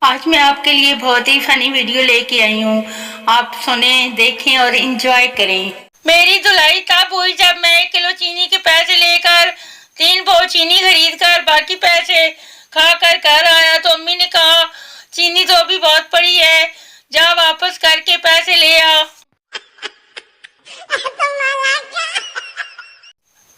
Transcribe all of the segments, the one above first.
आज मैं आपके लिए बहुत ही फनी वीडियो लेके आई हूँ। आप सुने, देखें और एंजॉय करें। मेरी धुलाई तब हुई जब मैं 1 किलो चीनी के पैसे लेकर 3 पाव चीनी खरीद कर बाकी पैसे खाकर घर आया तो अम्मी ने कहा चीनी तो अभी बहुत पड़ी है, जा वापस करके पैसे ले आ।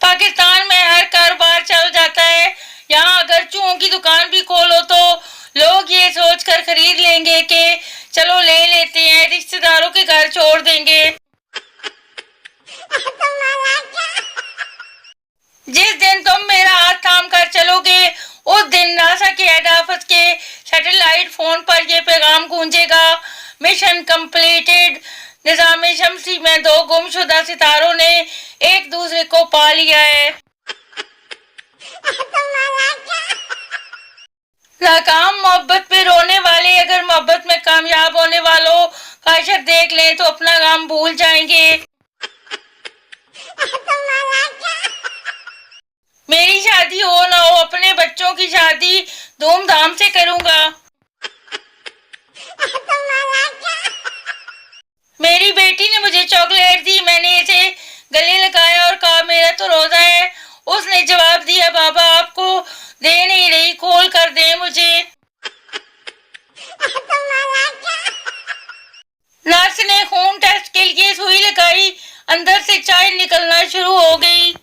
पाकिस्तान में हर कारोबार चल जाता है। यहाँ अगर चूहों की दुकान भी खोलो तो लोग ये सोचकर खरीद लेंगे कि चलो ले लेते हैं, रिश्तेदारों के घर छोड़ देंगे। जिस दिन तुम मेरा हाथ थाम कर चलोगे उस दिन नासा के हेड ऑफिस के सैटेलाइट फोन पर यह पैगाम गूंजेगा, मिशन कंप्लीटेड। निज़ामे शम्सी में 2 गुमशुदा सितारों ने एक दूसरे को पा लिया है। नाकाम मोहब्बत में रोने वाले अगर मोहब्बत में कामयाब होने वालों का अशर देख लें तो अपना काम भूल जाएंगे। मेरी शादी हो ना हो, अपने बच्चों की शादी धूमधाम से करूंगा। मेरी बेटी ने मुझे चॉकलेट दी, मैंने इसे गले लगाया और कहा मेरा तो रोजा है। उसने जवाब दिया बाबा आपको दे नहीं रही, खोल कर दे मुझे। नर्स ने खून टेस्ट के लिए सुई लगाई, अंदर से चाय निकलना शुरू हो गई।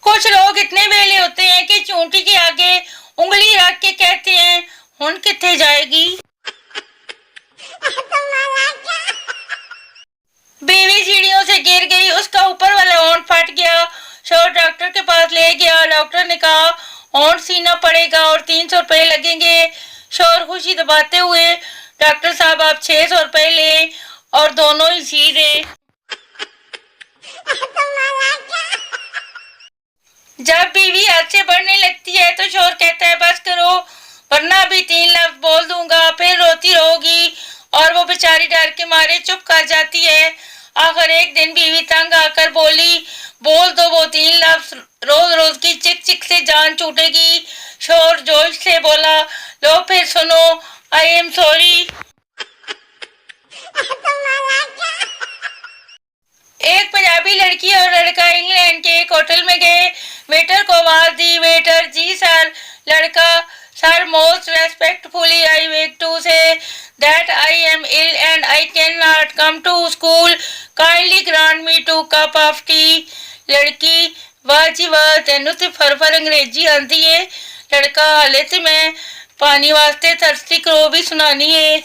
कुछ लोग इतने वेले होते हैं कि चूंटी के आगे उंगली रख के कहते हैं हुन किथे जाएगी। बीवी सीढ़ियों से गिर गई, उसका ऊपर वाला होंठ फट गया। शोर डॉक्टर के पास ले गया। डॉक्टर ने कहा होंठ सीना पड़ेगा और 300 रुपए लगेंगे। शोर खुशी दबाते हुए डॉक्टर साहब आप 600 रुपए ले और दोनों ही सी दे। जब बीवी हाथ से बढ़ने लगती है तो शोर कहता है बस करो वरना भी 3 लफ्ज बोल दूंगा। फिर रोती रहोगी और वो बेचारी डर के मारे चुप कर जाती है। आखिर एक दिन बीवी तंग आकर बोली बोल दो वो 3 लफ्ज, रोज रोज की चिक चिक से जान छूटेगी। शोर जोश से बोला लो फिर सुनो, आई एम सॉरी। एक पंजाबी लड़की और लड़का इंग्लैंड के एक होटल में गए। वेटर को आवाज दी, वेटर जी सर। लड़का sir most respectfully I beg to say that I am ill and I can not come to school, kindly grant me 2 cup of tea. लड़की वाह जी वाह तेनू ते फर अंग्रेजी आंदी है। लड़का हाले ते मैं पानी वास्ते थर्स्टी क्रो भी सुनानी है।